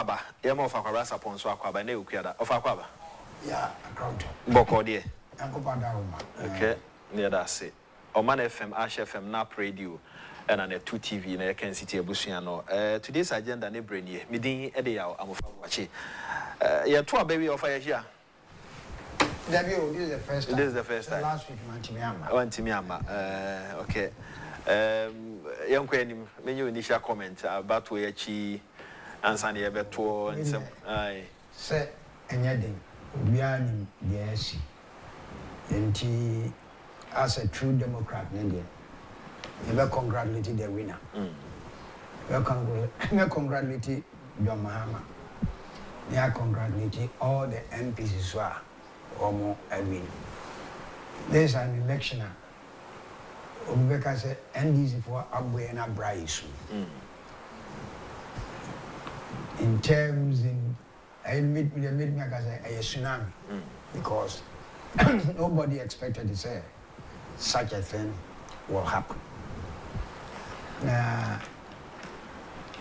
Kwaba. Yama of Kwaba Sarpong so Kwaba ne ukuada. Of Kwaba. Yeah, account. Boko de. Akufo-addo. Okay. Near that say. Oman FM, Ash FM, NAP Radio, and on 2 TV na Kencity Media. Today's agenda ne brain ye. Midin edeya amofa wachi. Yeah, two baby of fire here. This is the first time. This is the first time. Last week, Mantimiama. Okay. Young Queen, many initial comment about where she answered the other two and some. Aye. Say, and yet, we are in the SC. And she, as a true Democrat, you congratulate the winner. You congratulate John Mahama. You congratulate all the MPs as well. There's an election. Obeka say NDC for Kwabena Braisu. In terms I admit me as a tsunami because nobody expected to say such a thing will happen. Now,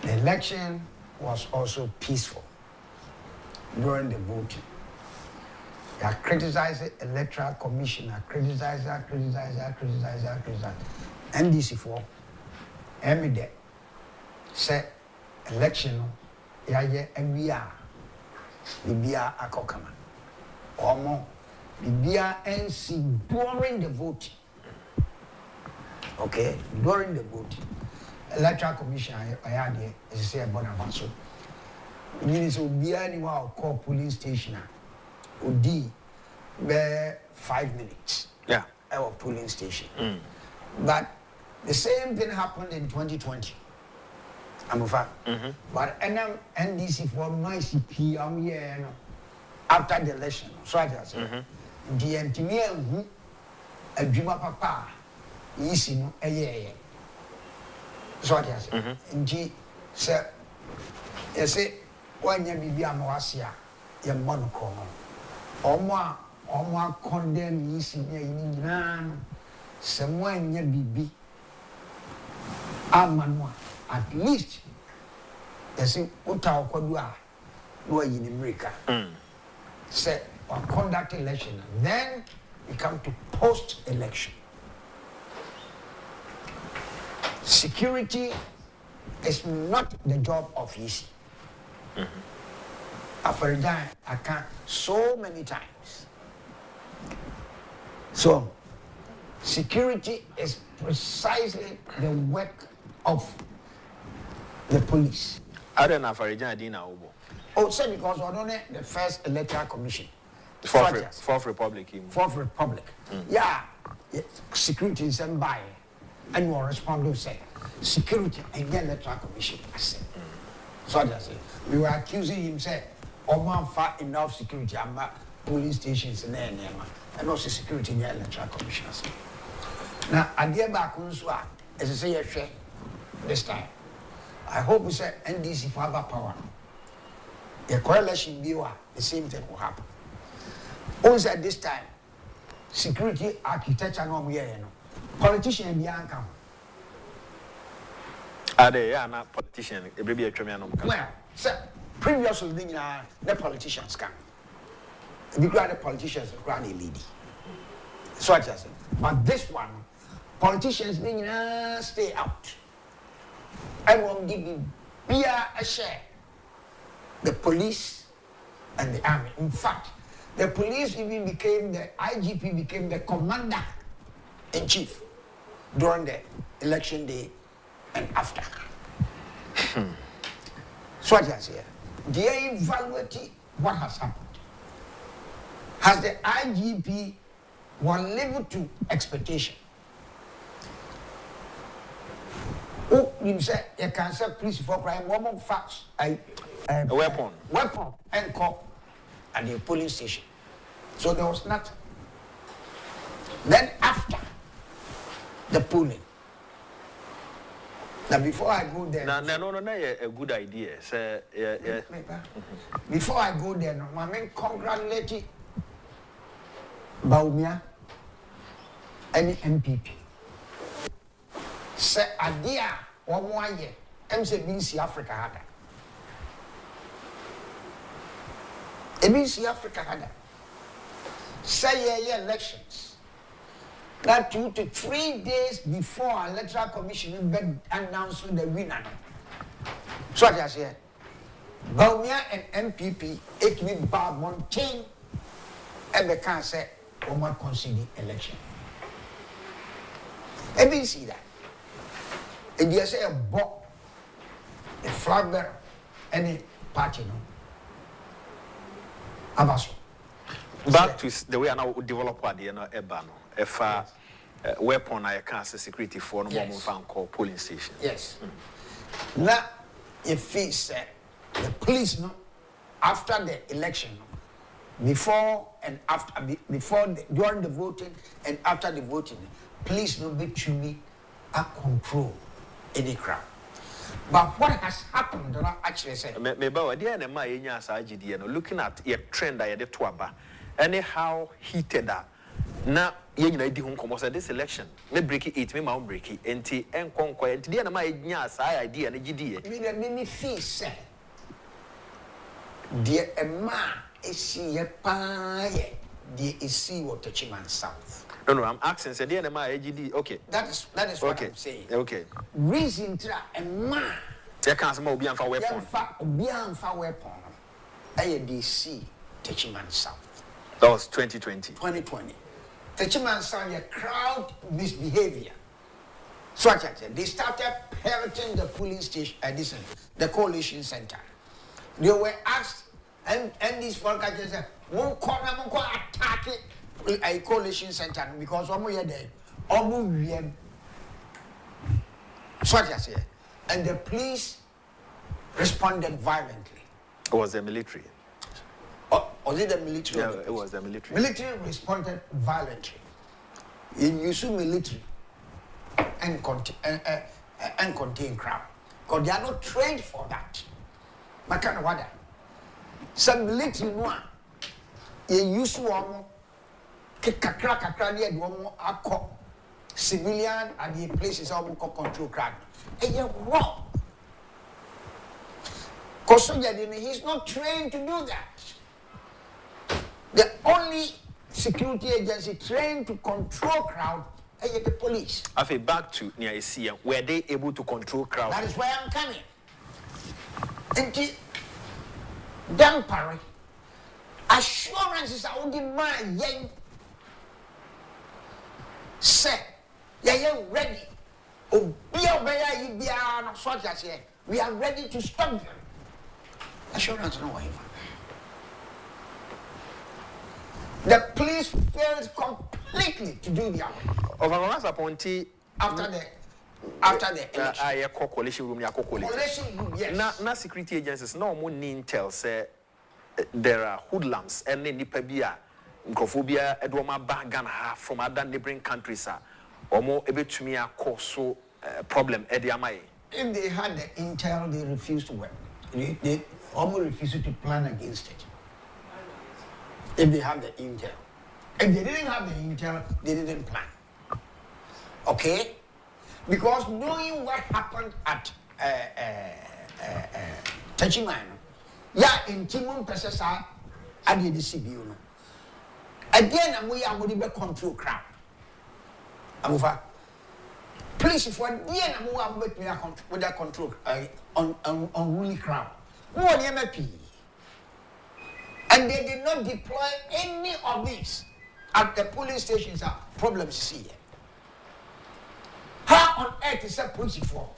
the election was also peaceful during the voting. I criticized the Electoral Commission, I criticized. NDC for Emide say election, every year, Libya Akokama. Or more, Libya NC during the vote. Okay, during the vote. Electoral Commission, I had here, as I say, about so. Means will be anyone call police station. Odi be 5 minutes. Yeah. Our polling station. But the same thing happened in 2020. But NDC for noisy PM here after the election. So I just say the NTM Agyapong papa easy no so I just say G say you say when you be amawasia you monoko. Omwa condemn yisi na someone nya bibi amanwa at least yesi uta okwadu a no yin America say or conduct election then we come to post election. Security is not the job of yisi. After that, I can't so many times. So, security is precisely the work of the police. I don't know for Regina. Oh, say because I don't know the first Electoral Commission. Fourth Republic. Fourth Republic. Yeah, security is by and more responding say security and the Electoral Commission. I said. So I just say we were accusing him say. Oman far enough security and police stations and also security in the Electoral Commission. Now, idea back as I say, this time, I hope we say NDC for other power. A coalition viewer, the same thing will happen. Also at this time, security architecture no politician be come. Are they not politician? Well, sir. Previously, the politicians come. The politicians are a lady. So I just said. But this one, politicians stay out. I won't give you a share. The police and the army. In fact, the police even became the IGP became the commander in chief during the election day and after. So I just said. They evaluate what has happened. Has the IGP one level to expectation? Oh, you say you can say police for crime, one facts, a weapon and cop at the polling station. So there was nothing. Then after the polling. Now before I go there, no, a good idea. Say, yeah. Before I go there, no, I mean congratulate Baumia, any MPP. Say idea or more year, MCBC Africa had. means Africa had say elections. That 2 to 3 days before Electoral Commission will announce the winner. So I say, Baumia and MPP, it will be Montaigne, and they can't say, Oma concede election. I didn't see that. And you say a flag bearer, any party, no. Abaso. Back to the way I now develop what the Ebano, if weapon I can't say security for no more fan call polling station. Yes. Now, if it's the police, no, after the election, before and after, during the voting and after the voting, police no be to me a control any crowd. But what has happened, actually say, maybe I didn't looking at a trend I did to aba, anyhow heated that. Now, you know, this election, me break it, me mount break it, and conquer, and the end of my idea and GD. Me feel say, dear a man is see a pie, dear is see what touching man south. No, I'm asking, say, the end of my AGD, okay. That is what I'm saying. Okay. Reason to a man. There can't be a weapon. Be a weapon. ADC touching man south. That was 2020. 2020. Touching man south, a crowd misbehavior. So I said, they started parroting the polling station, the coalition center. They were asked, and these folk said, won't attack it. A coalition center because almost there, so I say, and the police responded violently. It was the military. Was it the military? Yeah, it was the military. Military responded violently. In use military and contain crowd because they are not trained for that. Makana some military no use one. Kakra near the civilian and the places of control crowd. And you're wrong. Because he's not trained to do that. The only security agency trained to control crowd is the police. I feel back to near ACM, were they able to control crowd? That is where I'm coming. And Dan Parry, assurances are only mine, young. Say, yeah, ready. We are ready to stop them. Assurance no way. The police failed completely to do their work. After the election. Coalition room, Coalition room, yes. Na security agencies no more intel say there are hoodlums and then nipabia. Microphobia, Edwoma Bagana from other neighboring countries, or more able to me a cause problem, Ediamai. If they had the intel, they refused to work. They almost refused to plan against it. If they have the intel. If they didn't have the intel, they didn't plan. Okay? Because knowing what happened at Tachimano, in Timon Pesasa, I did the CBU. Again, we are going to control crowd. Amufa. Please, if one year we are going to control unruly crowd. No one MLP. And they did not deploy any of these at the polling stations. Are problems here. How on earth is that police for?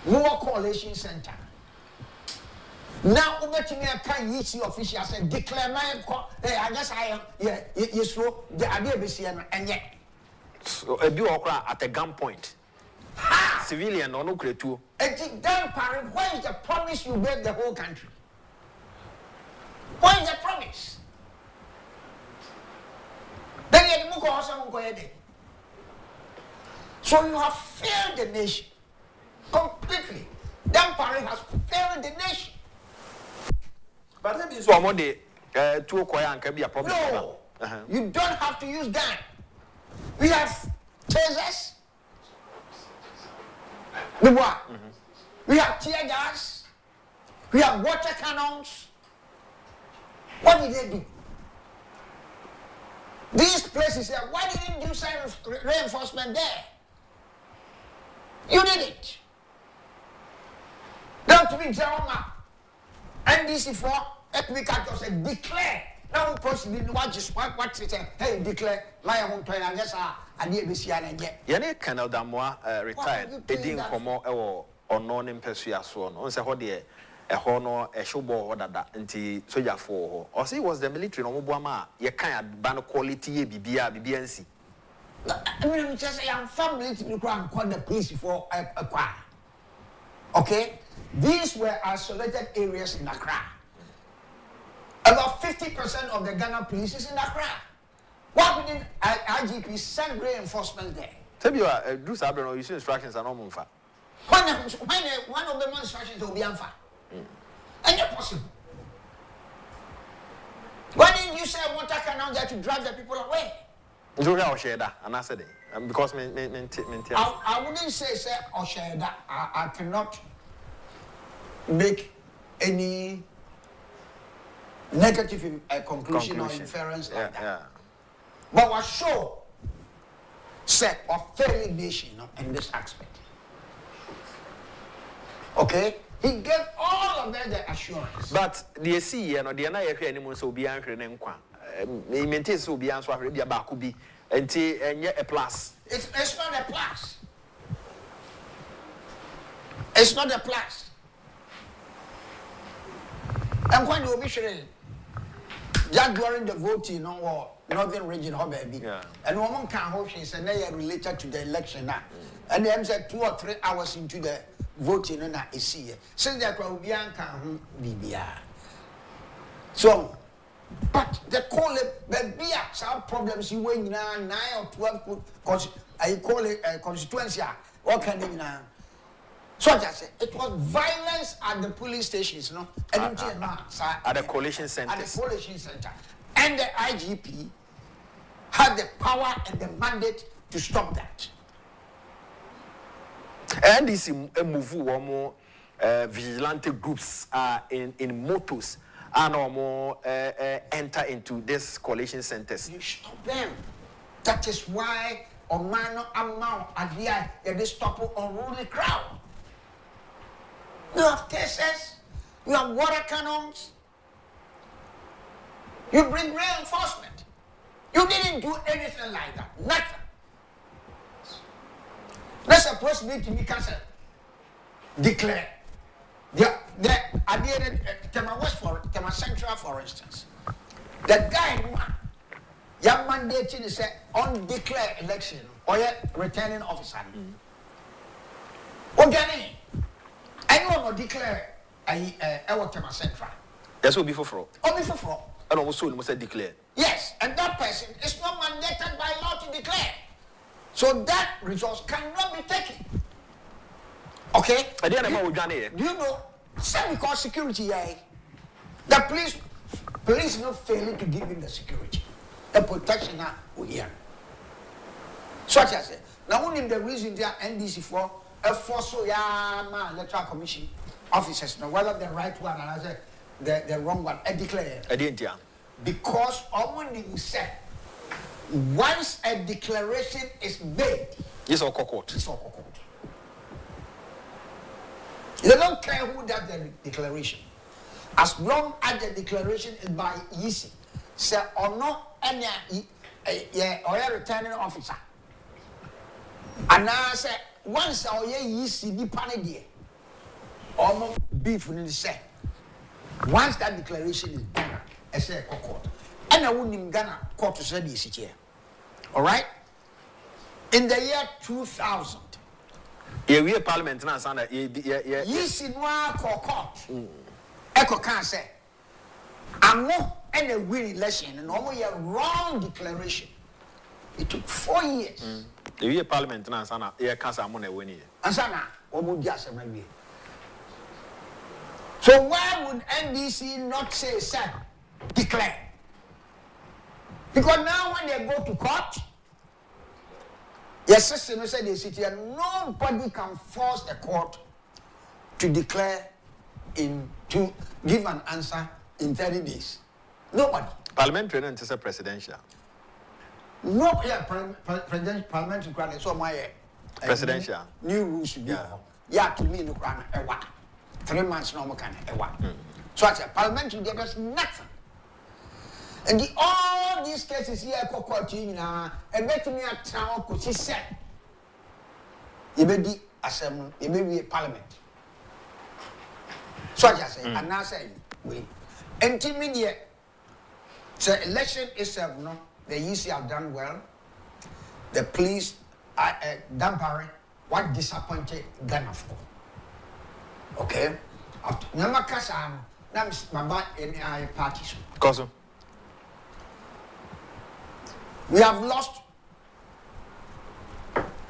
More coalition center. Now, over to me, I can't use the officials and declare my I guess I am, you slow the idea and yet. So, a do at a gunpoint. Civilian or no creature. And Dan Parry, where is the promise you gave the whole country? Where is the promise? Then you also go ahead. So you have failed the nation completely. Dan Parry has failed the nation. But that means one more day, two can be a problem. No, you don't have to use that. We have tasers. We have tear gas. We have water cannons. What did they do? These places here, why didn't you send reinforcement there? You did it. Don't be drama. NDC for Epicato said declare. Now proceeding what it said. Hey, declare my own plan and yes, I did be seen and yet. Yane Colonel Damois retired. Edin Como or non impersua son. On say what a honor a showbo or that anti soja for or see was the military no Obama. Ye can't ban quality BBNC. I mean, just say I'm family to be called the police for a choir. Okay? These were isolated areas in Accra. About 50% of the Ghana police is in Accra. Why didn't IGP send reinforcement there? Tell you, do Sabino, you see instructions are normal. When one of the instructions will be unfair. And you're possible. Why didn't you say water canal there to drive the people away? I'll share that, and I said it. Because I wouldn't say or share that. I cannot make any negative conclusion or inference like that. Yeah. But what show say or fairly nation in this aspect. Okay? He gave all of them the assurance. But the see, the another anymore so be anchored in Qua. He maintains so be answered maybe a bakubi and yet a plus. It's not a plus. It's not a plus. And when you be sure that during the voting or Northern Region, baby, and woman can't hope she said they are related to the election now. And then said 2 or 3 hours into the voting and I see it. Since that will be BBR. So, but the call it the some problems you win now 9 or 12 because I call it a constituency. What can you now? So I said it was violence at the police stations, no? At the coalition center. At the coalition center. And the IGP had the power and the mandate to stop that. And this move more vigilante groups in motos and more enter into this coalition centers. You stop them. That is why Omano amount at the eye they stop unruly crowd. You have cases, you have water cannons, you bring reinforcement. You didn't do anything like that. Nothing. That's supposed to be cancelled. Declare. Tema West for Tema Central, for instance. The guy your mandate is an undeclared election or yet returning officer. Okay. Anyone will declare a Tema Central. That's what before fraud. Or before fraud. And also must declare. Yes, and that person is not mandated by law to declare. So that resource cannot be taken. Okay? Do you know, because security, the police not failing to give him the security. The protection now we hear. So as I said, now only the reason they are NDC for a force Electoral Commission officers, now whether the right one and the wrong one, I declare. I didn't, because only said once a declaration is made, it's all court. It's all court. They don't care who does the declaration. As long as the declaration is by EC, say or not any or a returning officer. And now say once our EC be panic almost beef will say once that declaration is done, I say court. And I wouldn't Ghana court to say this here. All right? In the year 2000, we are parliament now, son. Yes, in one court. Echo can say, I'm not any win election and only a wrong declaration. It took 4 years. We are parliament now, son. Here can't someone win here. And sana, what would just maybe? So why would NDC not say, sir, declare? Because now when they go to court, your system said they sit here, nobody can force the court to declare to give an answer in 30 days. Nobody. Parliamentary and it's a presidential. No, yeah, parliamentary crowd. So my presidential. New rules should be. Yeah, to me, look around a what? 3 months no more can a what? So I said, parliamentary, there's nothing. And all these cases here, Cocotina, and bet me a town, because she said, you may be assembly, you may be a parliament. So I say, and now say, we, intermediate, so election itself, no, the EC have done well, the police are dampering what disappointed Ghana for. Okay? After Namakasa, now my in our parties. Because we have lost.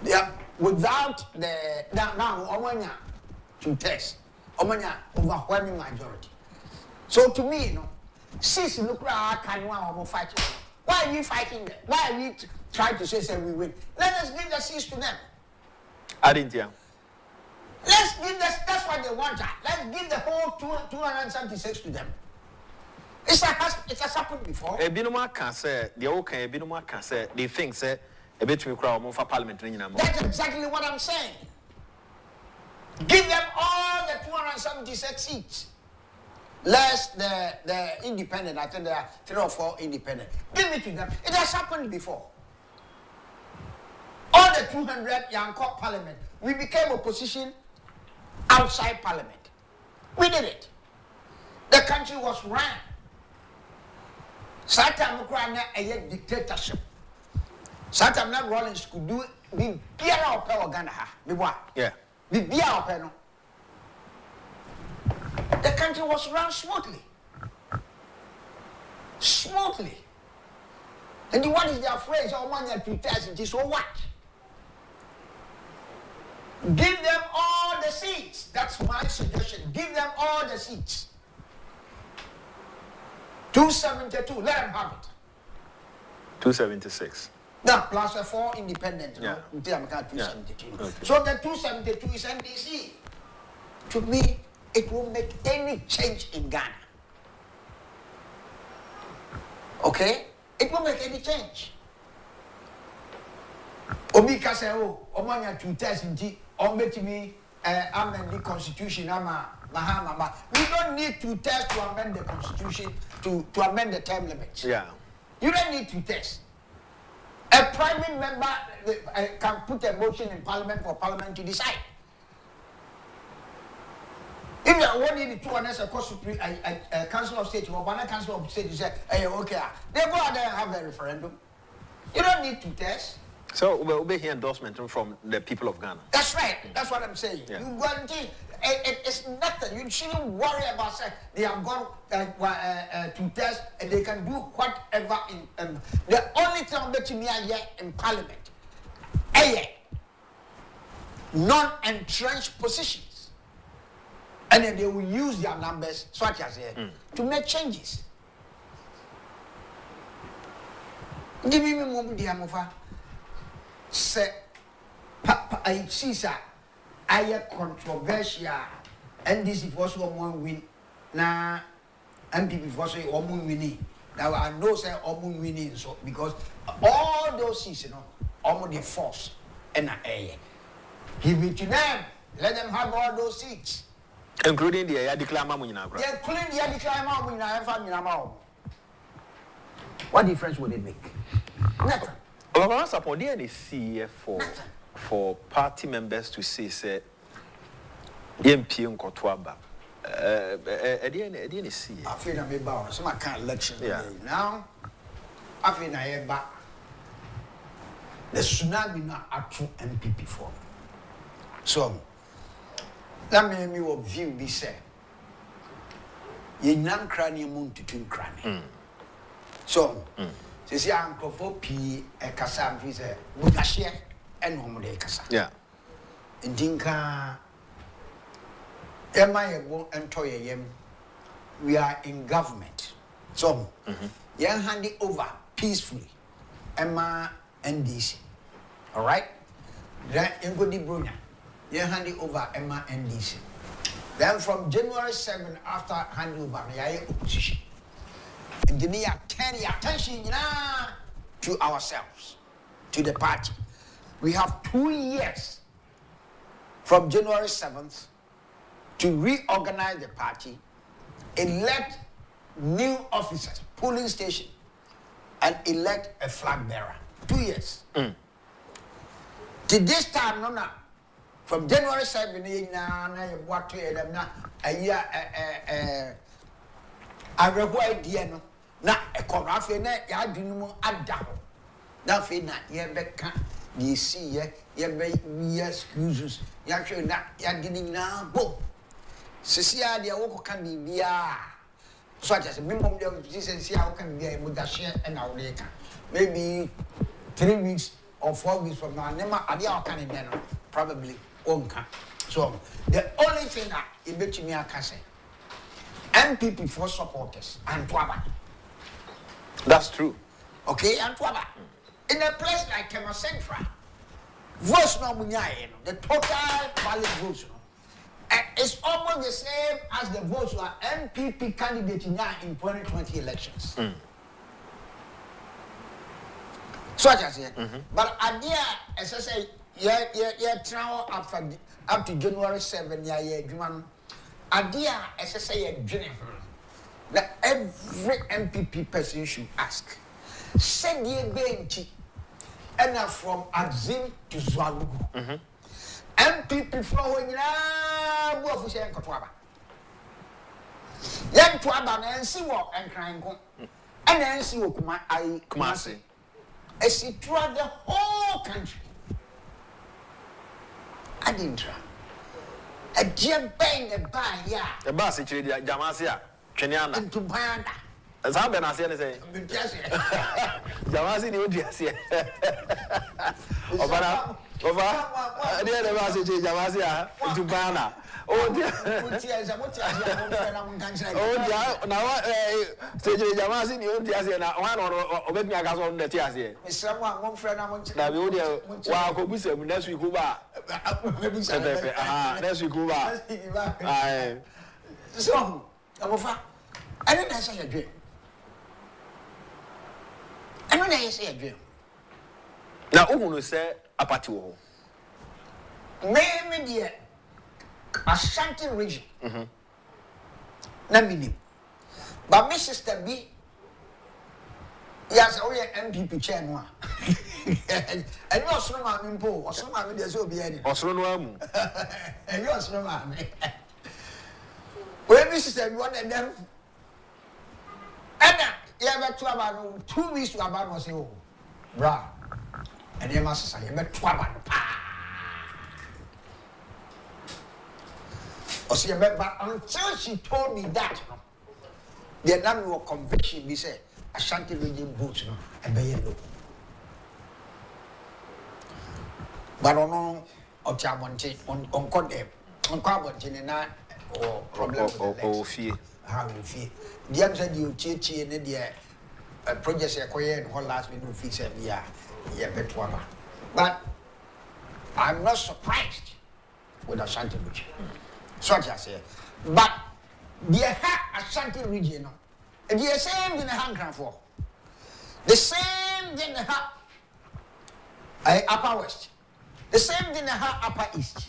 Yeah, without the now Omania to test. Omania overwhelming majority. So to me, you know, since look at can fighting. Why are we fighting them? Why are we trying to say we win? Let us give the seats to them. I didn't hear. Let's give this, that's what they want. Let's give the whole 276 to them. It has happened before. Ebinuma can say, the okay, Ebinuma can say, they think, say, a bit to crowd more for parliament. That's exactly what I'm saying. Give them all the 276 seats. Less the independent, I think there are 3 or 4 independent. Give it to them. It has happened before. All the 200 young court parliament, we became opposition outside parliament. We did it. The country was run. Satam Ukraine a dictatorship. Satam not Rollins could do be beer or power Ghana. Be what? Yeah. Be beer or penno. The country was run smoothly. Smoothly. And the one is their phrase, or money to test it is so what? Give them all the seats. That's my suggestion. Give them all the seats. 272, let them have it. 276. Now, plus a 4 independent. Yeah. No? 272. Yeah. Okay. So the 272 is NDC. To me, it won't make any change in Ghana. Okay? It won't make any change. Obika say, oh, Omanya to test indeed, or make me amend the constitution. We don't need to test to amend the constitution to amend the term limits. Yeah. You don't need to test. A private member can put a motion in parliament for parliament to decide. If you are one in the 200 a council of state or one council of state, you say, hey, okay, they go out there and have a referendum. You don't need to test. So we'll be here endorsement from the people of Ghana. That's right. That's what I'm saying. Yeah. You guarantee it's nothing. You shouldn't worry about saying they have gone to test and they can do whatever. The only thing that you here in Parliament, non-entrenched positions, and then they will use their numbers, such as to make changes. Give me a moment, dear Mofa. Say, I see, sir. I controversial, and this is also one win. Now, MPP for say one winning. Now I know say one winning, so because all those seats, you know, almost the force and a give it to them. Let them have all those seats, including the Yadikla Munina. Yeah, including the Yadikla. What difference would it make? Nothing. Well, support the NEC for party members to say MP in Kotwaba. I feel I'm about some kind of election. Yeah. Now, I feel I am back. The tsunami now are true MPP for. So, let me view be said. Ye nan cranny moon to twin cranny. So, see, Uncle for P. a Cassam, he said, Mudashia and Homode Cassa. Yeah. In Dinka, M.I. won't enjoy yem. We are in government. So, young hand it over peacefully. Emma and DC. All right? Then you go to Brunia. You hand it over Emma and DC. Then from January 7 after handover, you are opposition. the near 10 attention to ourselves, to the party. We have 2 years from January 7th to reorganize the party, elect new officers, polling station, and elect a flag bearer. 2 years. To this time, no, from January 7th, I require Diano. Na ekorafe na ya adwunumu ada ho na fe na ye beka ye see ye be excuses ya hwe na ya dini na bo sisia de wo ko kan bibia so just me mom dem sisia wo kan bibia mo da share na wo de ka maybe 3 weeks or 4 weeks from now nema ade a kan de no probably onka. So the only thing that e betimi aka say MPP for supporters and Twaba. That's true. Okay, and Twaba. In a place like Kema Central, votes no munyaye, the total valid votes it's almost the same as the votes were MPP candidate in 2020 elections. So I say, but idea as I say, yeah, up to January 7, idea as I say, that every MPP person should ask. Send ye benchi, and from Axim to Zwalugu. MPP flowing now, both of them Kwabena. Young Kwabena and see what and crying, and then see what I Kumasi. As he tried the whole country. I didn't try. A jam bang a buy, yeah. The bus is Jamasia, Kenyana. Into Banda. As I've been saying, Jamasi, you just say. Over, the bus is Jamasia, into Bana. Oh, dear. Oh, dear. Now, say Jamasi, you just say, one or make me a gas on the Tiazi. Someone, one friend, I want to now, you dear, while Kobusem, next week, Kuba. Next week, Kuba. So, I didn't say a dream. I don't say a dream. Now, who will say a party? Maybe dear Ashanti region. Namini. But my sister B, yes, only MPP chair. And you're so mammy, or so mammy, there's no be any. Or so no, and you're so mammy. When my sister, one of them. Anna, you have 2 weeks to about was you, bra. And you must say, you met 12. Or see, but until she told me that, the number of conviction, we say, Ashanti region boots, and be yellow. But on Chabonte, on Condem, on Carbon, or problem or fear. How you feel? The answer you teach in the projects acquired whole last minute fix and yeah, better. But I'm not surprised with Ashanti region. So I say, but the Ashanti region, the same thing the hand for, the same thing the upper west, the same thing the upper east.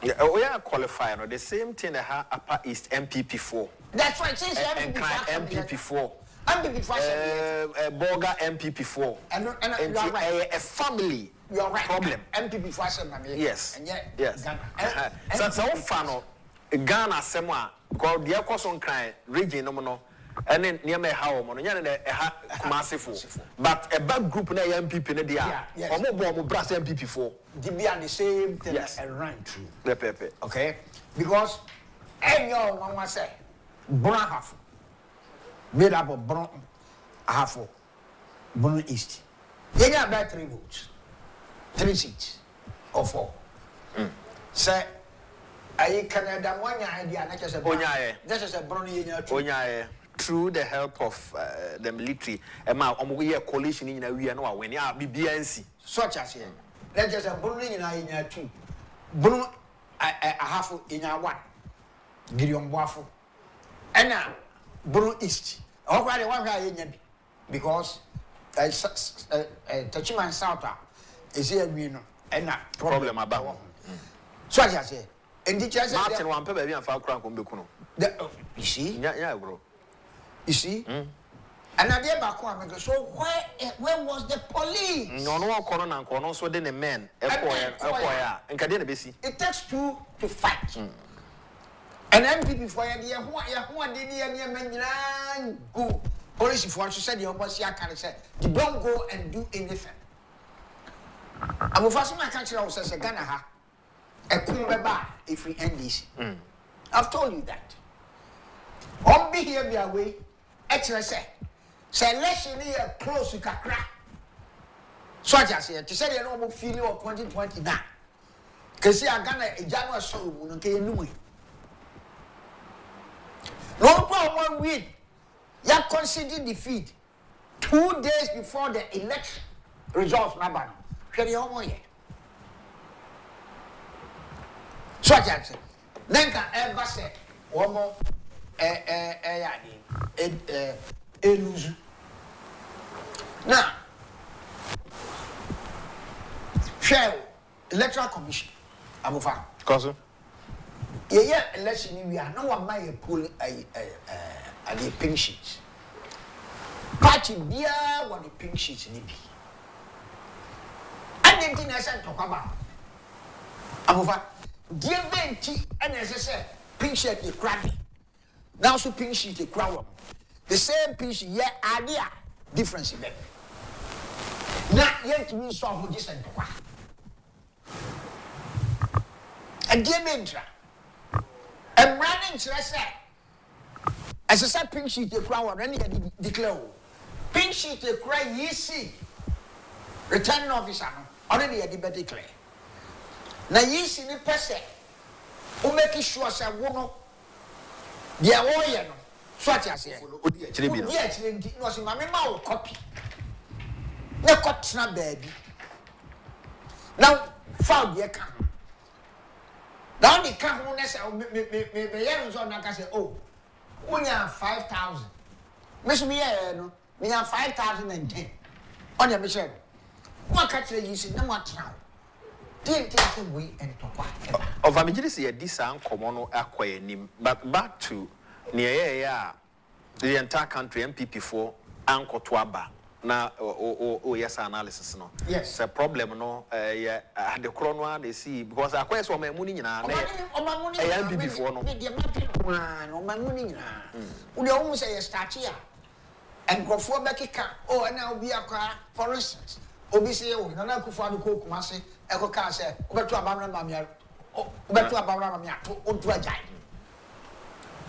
Yeah, we are qualified. The same thing that Upper East MPP4. That's right. Since MPP4. MPP4. Boga MPP4. And right. A family. You're right. Problem. MPP4. Yes. And yet, yes. So fan Ghana semwa because the person cry region no. And then near my house, massive. But a bad group na MPP na dia. Or more brass MPP4. They be the same thing and run through. Okay? Because any one say brown half made up of brown half brown east. They got about 3 votes, 3 seats or 4. Say I Canada one idea not just a that's just a brown through the help of the military, a coalition in a we are now when you are BBNC. Such as here. Let's just a Bruno in a 2. Bruno a half in a 1. Gideon Waffle. And now, Bruno East. Already one guy because Tachiman South is here, you know, and not problem about. So I say, and the chance Martin one baby and Falk Crank on Bukuno. You see, Yeah, bro. You see, and I did back one. So where was the police? No corner and corner, so then a man, and Cadena Bessie. It takes two to fight. And MPP for you, who did go police for to say the opposite can say, you don't go and do anything. I'm first my country also say Ghana a Kumbeba if we end this. I've told you that. On be here be away, actually say election here close to Kakra. So I just say to say the normal feeling of 2020 now. Because see, I Ghana a January so okay, no. No problem win. You consider defeat 2 days before the election results. Number, so I just say, then can ever say one more lose. Now, share Electoral Commission. I'm over. Cousin. Yeah, election we are no one may pull a pink sheets. Party beer what the pink sheets need be. And then I said talk about. I'm over. Give them tea and as I said, pink sheet is crabby. Now so pink sheet is crowd. The same pink sheet, yeah, idea difference in them. Not yet to be solved with this and talk. And give me I'm running to as I said, pink sheet a crowd and any declare. Pink sheet a cry, ye see. Returning officer already a debate declare. Now ye see the person who make sure say wono. They are warrior. Swat as here. Yes, it was in my mouth copy. No cut snap baby. Now found your camp. Now the companies on I say, oh, we have 5,000. Miss me, we have 5,010 on your mission. What catch you see no much now? Didn't take away and talk. Of Amigis, this uncommon acquiring, but back to near the entire country MPP for Uncle Twaba. Now, yes, analysis no. Yes, it's a problem. No, yeah, the chrono they see because I quite saw my money now. I am before no. My money now. We almost say a start here and go for back. Oh, and now be a car, for instance. Obviously, oh, no, akufo-addo cook, Massey, Echo Car say, over to a Bamra Mamia, over to a Bamra Mamia, to a giant.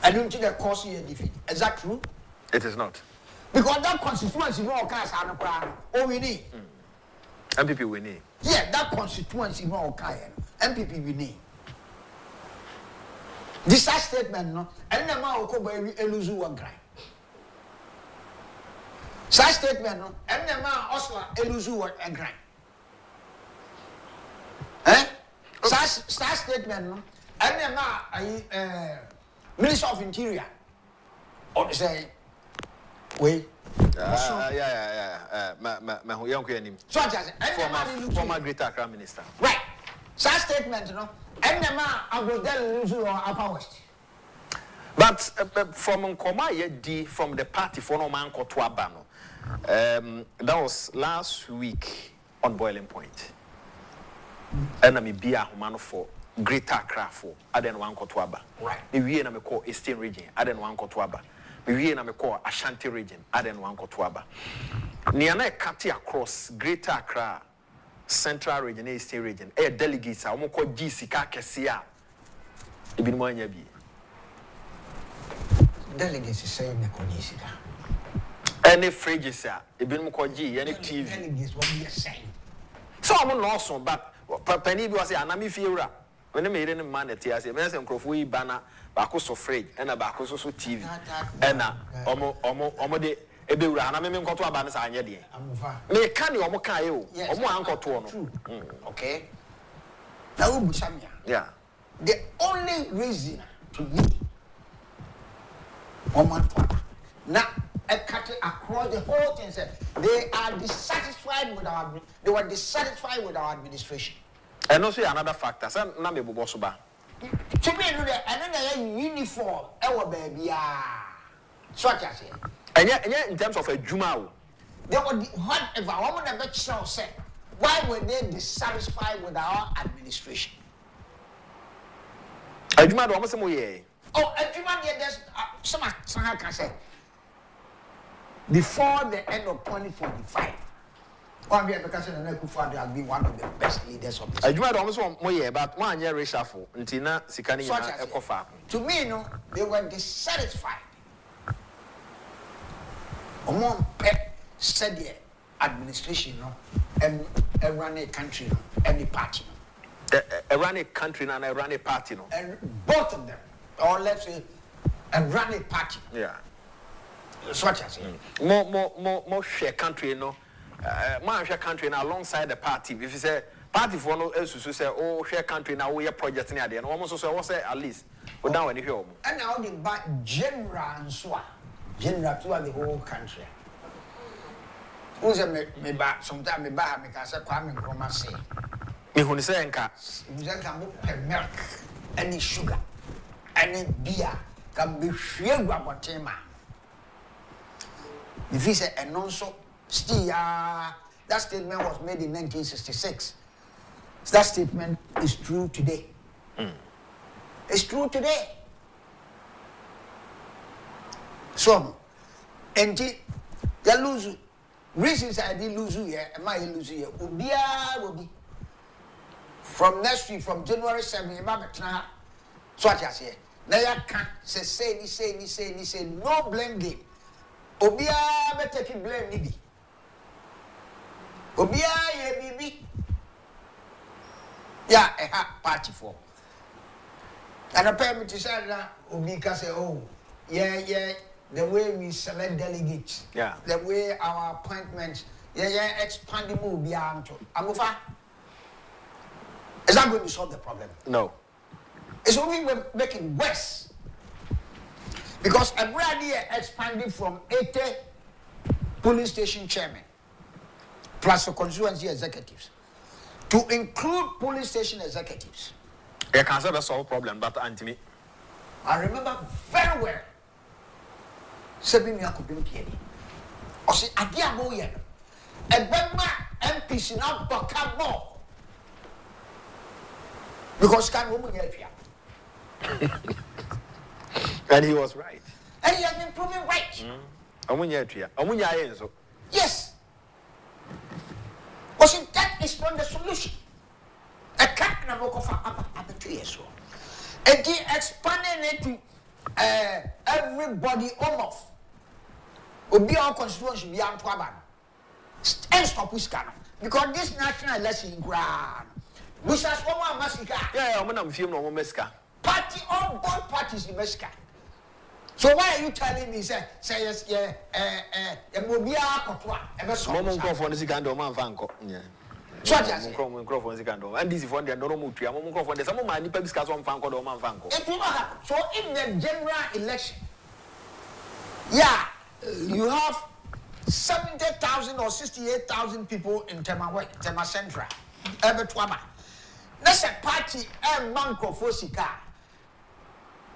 I don't think that cause you a defeat. Is that true? It is not. Because that constituency no cars are no plan. Oh, we need. MPP we need. Yeah, that constituency no kind. MPP we need. This statement no. And the man who by eluzu one grind. Such statement no. And the man also eluzu one grind. Eh? Such statement no. And the man Minister of Interior. Or say. Wait. Yeah. My young name. So I just former Great Accra Minister. Right. Such statement, you know. And the man I will tell you Upper West. But from Nkoma from the party for no man called Twabano. That was last week on Boiling Point. And I'm a man for Great Accra for I didn't want Twaba. Right. We are call Eastern region. I didn't want Twaba. We are call Ashanti region. I didn't want Twaba. Niana Kati across Greater Accra, Central region, Eastern region. Delegates are call GC Kakesia. Ibn Moyabi. Delegates is saying the Kodisi. Any phrases, Ibn Mokoji, any TV. Delegates what we are saying. So I'm not awesome, but Penny was a Anami Fiora. When I made any man at TS, a Messon Crofui banner, Bacos of Fred, and a Bacos of TV. And Omo de Ebura, and I mean, got to a banner. May can you Omokayo, Omo Uncle Tuono? Okay. Now, Bushamia. Yeah. The only reason to me, Oman now, cut it across the whole thing. Said they are dissatisfied with they were dissatisfied with our administration. And also another factor. Say na me bobo so ba. To me, no, and uniform. Our baby, so what I say. And in terms of a juma, they were whatever. I want to make sure say why were they dissatisfied with our administration? A juma do almost mo ye. Oh, a juma there's some can say. Before the end of 2045, because akufo-addo has been one of the best leaders of this. I do almost more year, but 1 year reshuffle until now, Sikani Ekofa. To me, no, they were dissatisfied. Among pet said the administration, no, and run a country, no, any party. Run a country and run a party, no. And both of them, or let's say, run a party. Yeah. That's what I say. More share country, no. More share country now alongside the party. If you say party for no else to say, oh, share country now we are project near the end. Almost so say at least. But now when you hear. And now the general and so general throughout the whole country. Who's a me back sometimes me back because I Kwabena Nkrumah say. Me who say enka. You can put milk, any sugar, any beer can be free guabatema. If he said and also still that statement was made in 1966. That statement is true today. It's true today. So, and you lose reasons I did lose you here, and my lose you will be from next week, from January 7th, so what I say. Now you can't say, no blame game. Obia be taking blame nibi. Obia ye bibi. Yeah, a party for. And I pay me to say that Obi can say, oh, yeah, the way we select delegates, the way our appointments, expanding more beyond. Amufa, is that going to solve the problem? No. It's only making worse. Because every idea expanding from 80 police station chairmen plus the constituency executives to include police station executives. I can't say that's solve problem, but Anthony. I remember very well. Sebimi akudum kieni. Osi Agyapong yen. Ebema MPC now baka more. Because can woman here. And he was right. And he has been proven right. Yes. Because that is not the solution. A cat na work for up 2 years old. And he expanded it to everybody almost. Will be our constituency beyond Kwabena. And stop with scan. Because this national election ground. Which has one massacre. Yeah, I'm going to film no massacre. Party, all both parties in Mexico. So why are you telling me, say yes, Mobia Kotwa, ever so Momon Crawford is a candle, man, Vanco. Yeah. So I just Crawford is a candle. And this is for the normal tree. I'm going for the some of my nippers cast on Vanco or Man Vanco. It will not happen. So in the general election, yeah, you have 70,000 or 68,000 people in Tema Central, Ebertwama. That's a party, a Manco Fosika.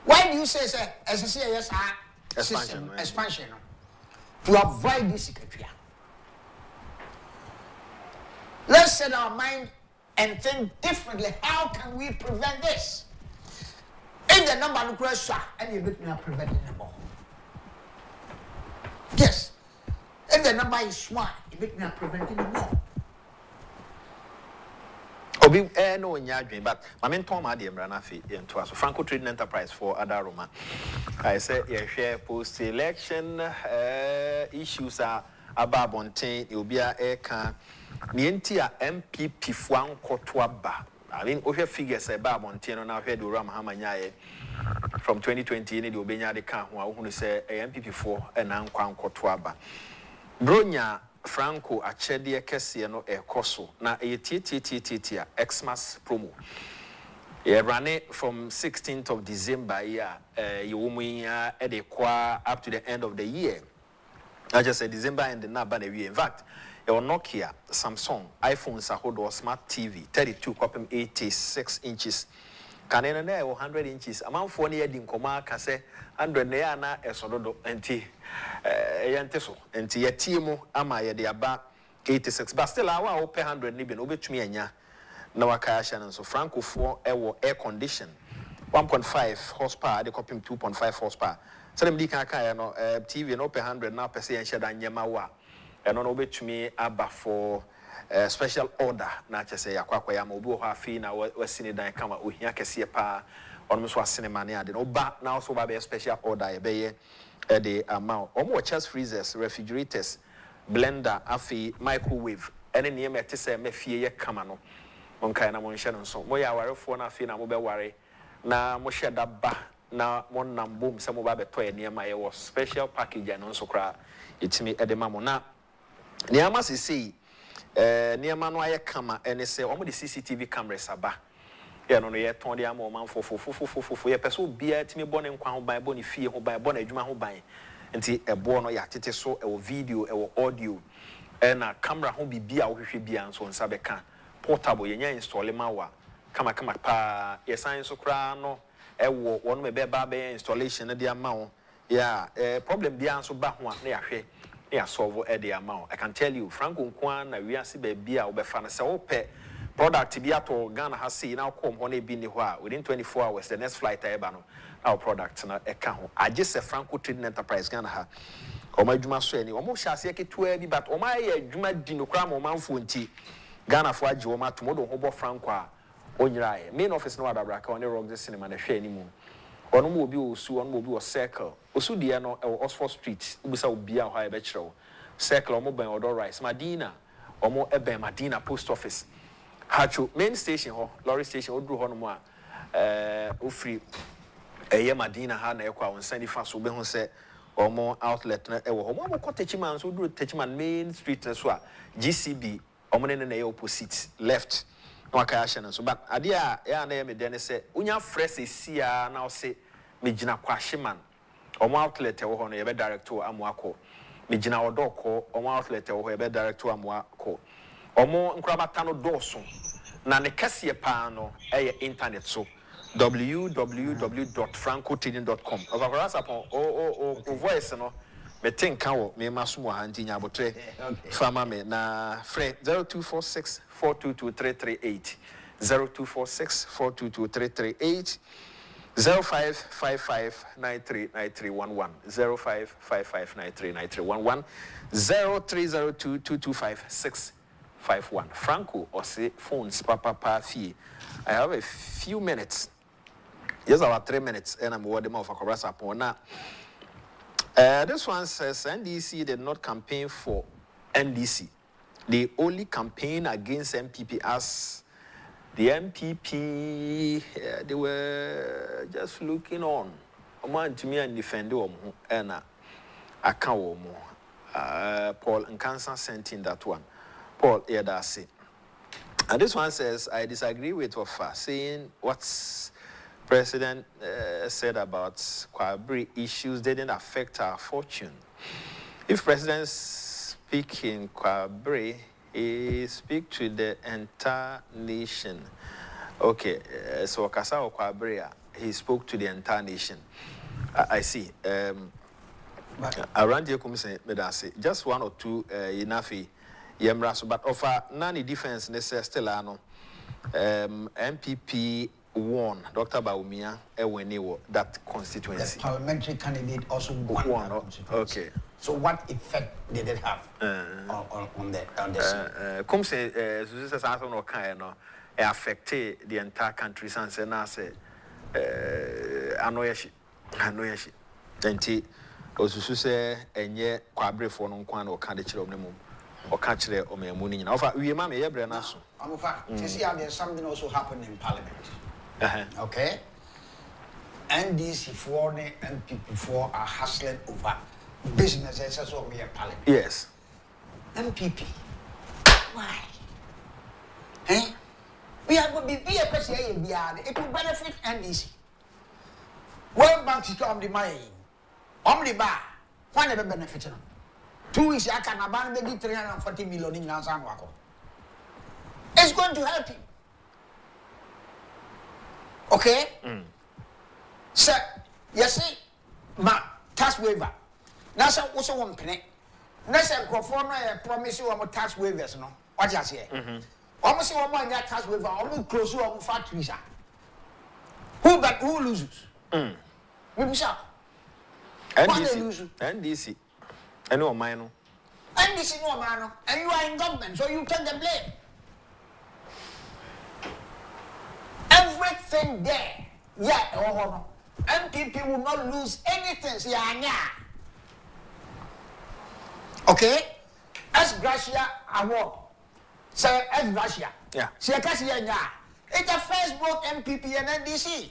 Why do you say, as I say, yes, expansion to avoid this secretary? Let's set our mind and think differently. How can we prevent this? If the number of pressure and you make me preventing them all. Yes. If the number is small, you make me preventing them all. Obi no nyadwen, but my main Tom Adi Mranafi into us Franco Trading Enterprise for Adaroma. I say share post election issues are about bontain you'll be a can Nientia MPP Fuan Kotwaba. I mean we figures about bontain on our head to Ram Hamanyae from 2020 in the Obenya de can who say MPP4 and Ankwan Kotwaba. Bronya Franco achede kese no ekoso na tietia Xmas promo. Ye ran it from 16th of December year you up to the end of the year. I just said December and the number in fact, your Nokia, Samsung, iPhones or smart TV, 32 86 inches. Can in 100 inches. Amount for near Dinkoma Case, 100 Neana, Esodo, and T. Yanteso, and Tia Timo, Amaya, the Aba 86. But still, I will pay 100 Nibin over to me and ya. No, I can so Franco 4 air condition. 1.5 horsepower, they copy 2.5 horsepower. So them di kaka no TV no per 100 now per se and share dan yema wa. E no bet me aba for special order na che say akwa ya ma obi ho afi na wasini dan kama ohia kese pa on so asene mane ade no ba na so ba be special order e be ye the amount. Omo chest freezers, refrigerators, blender, afi microwave. Ene ne me te say me fie ye kama no. Mon kai na mon hye no so. Mo ya warefo na afi na mo be ware na mo hye da ba na one boom some of the toy near my was special package and also cry it's me at the mamona. Near must see near Manoya Kama and they say almost the CCTV cameras are back. Yeah, no, yet 20 man for your person be at me born and crown by bony fee or by bonnet juma who buy until a born or yachted so a video or audio and a camera who be out with be and so on Sabecan portable yen install mawa. Come pa yes, science of crown. One may be a installation at the amount. Yeah, problem be answer back one. They are solve at the amount. I can tell you, Franco Kwan, we are see baby or be fan so pay product to be at all Ghana has seen now come on a bini within 24 hours. The next flight ebano our products na account. I just say Franco Trading Enterprise Ghana ha. Or my Juma Sweni, almost shall say it to every but oh my Juma Dino Cram or Manfunti Ghana for Joma tomorrow Hobo Franco. Onyrai main office no adabraka on the rock the cinema na hwe animu ono mo obi osu ono mo obi o circle osu de no e Oxford Street ubisa obi a ha e be kire circle omo ben Unauthorized Madina omo e ben Madina post office hacho main station ho lorry station odru ho no mo a ofri eye Madina ha na e kwa won fa so be hu se omo outlet na e wo ho mo ko techiman so odru techiman main street na so a GCB omo ne na e opposite left. No akayasha so but adia ya na me de ne se unya fresh esia na o se me gina kwahyeman omo outlet e wo ho no ye be director amoako me gina odoko omo outlet e wo ho ye be director amoako omo nkrabata no doso na ne kase pa no e internet so www.francotrading.com over Sarpong o voice no me tinka wo me masumo ha ntinya abotre fama me na free 0246 422 0246 422 0555 939311 0555 0302 225 651 Franco or say phones papa fee. I have a few minutes. Yes, about 3 minutes, and I'm wording off a Sarpong now. This one says NDC did not campaign for NDC. They only campaign against MPP as the MPP, they were just looking on. Oman to me and defend them, and I can't Paul and Cancer sent in that one. Paul, yeah, that's it. And this one says, I disagree with Wafa, saying what's President said about Kwabena issues didn't affect our fortune. If President speak in Kwabena, he speak to the entire nation. Okay, so Kasao Kwabena, he spoke to the entire nation. I see. Around here, just one or two enough. But offer none defense necessarily. MPP won. Dr. Baumia Eweniwo that constituency. The parliamentary candidate also won that constituency. Okay. So what effect did it have on the come say Susan Sarpong no kind no affected the entire country since na say anoyeshi enti osusu say enye kwabrefo no nkwan no ka de kire omnemu o ka kire omemu ni nyina ofa wie ma me yebre na so amofa see how there's something also happened in parliament. Okay, NDC for the MPP for are hustling over businesses as well in parliament. Yes. MPP. Why? Eh? We are going to be a person here. It will benefit NDC. World Bank is on the money. On the bar. Why never benefit them? 2 weeks, I can abandon 340 million in Nansan Wako. It's going to help you. Okay? So, you see, my tax waiver. That's also one penny. That's a promise you on tax waivers, no? What you say? Almost one more tax waiver, almost close to one factories. Who loses? We shall. NDC. I know mine. NDC no man, and you are in government, so you take the blame. Everything there, yeah, MPP will not lose anything. Okay? As Gracia award. Say as Gracia. Yeah. See a Cassia. It's a first vote MPP and NDC.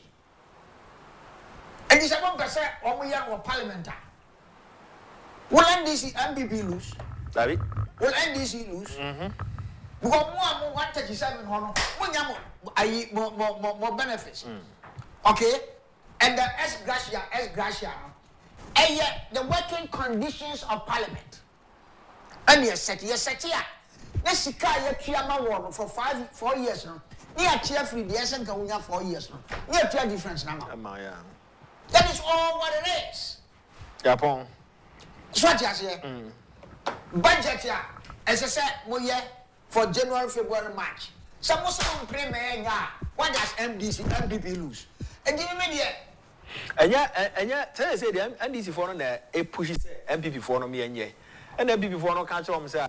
And it's a 1% or we are parliament. Will NDC MPP lose? David? Will NDC lose? Because more 137 more benefits. Okay? And the S Gracia, and yet the working conditions of parliament. And yes, here. This is Kaya for 4 years now. Near tear free, the essence of 4 years now. Near tear difference now. That is all what it is. Agyapong. So what you say? Budget here, as I said, we for January, February, March. Some Muslim premier, what does MPP lose? And give me and yet, tell us, the NDC for a pushes MPP for me and ye. And MPP for no catch on, sir.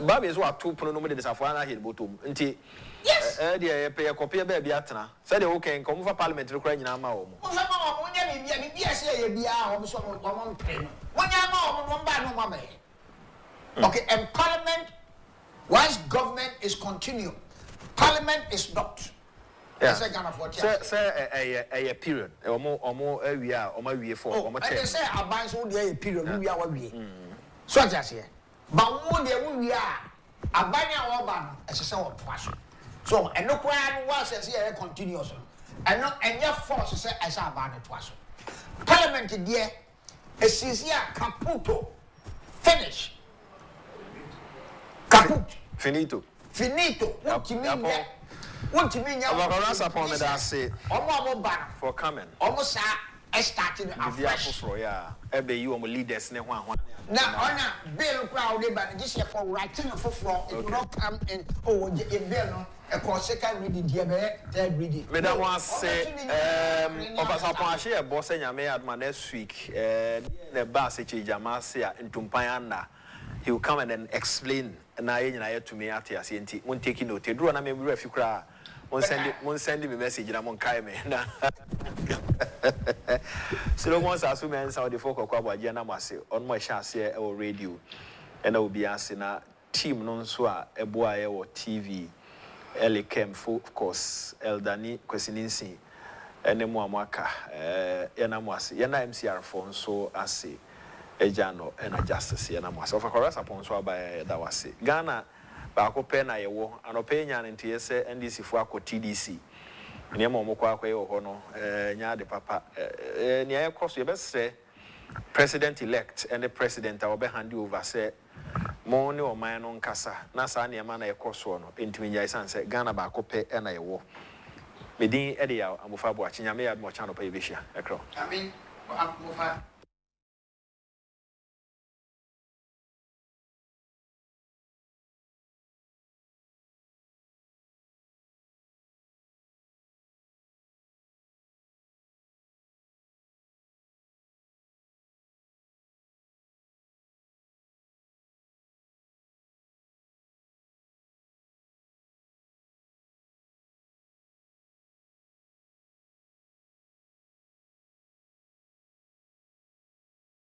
Bobby is what 2 pronominators of 1 hit bottom. Yes, dear, pay a copy of baby atna. Said okay, come for parliament requiring our mom. Okay, and parliament, once government is continued, parliament is not. Yes, I can afford a period, or more area, or my way for. And they say our banks will be a period, we are we. So just here. But one day we are a banner or ban as a sort of fashion. So, and no plan was as here continuous. And not and your force is as a banner twice. Parliament dear, a sincere caputo. Finish. Caput. Finito. What you mean? What you mean? For coming. Almost I started afresh. You leaders. Now, on a bill crowded, but this year for writing for floor, it will not come in. Oh, a bill, a course, second reading, third reading. Madam was say, of us upon share, boss and may at my next week, the Bassage Jamasia in Tumpayana. He will come and then explain, and I to me at the won't take note. They drew and I may be if you cry. Won't send him a message and I'm on Kaime. So once I assume and saw the folk of Kwabena on my chassis or radio, and I will be asking a team non swa a boy or TV, Elecam, of course, Eldani, Kwesininsi, and Muamaka, Yanamwasi, Yana MCR phone so as say a jano and a justice, Yanamwas of a chorus upon swa by Dawasi. Ghana. Bako pena yewo anopenya ntiese NDC fo akọ TDC niam omokọ akọ hono nya de papa ni aye cross ye bese president elect and the president will be hand over say mo ne o man no nkasa na sa ne ma na ye cross no entimi nya isan say Ghana bako pe na yewo medin e de ya amofa bo achinya me ya mo channel pa ye behia ekro I mean amofa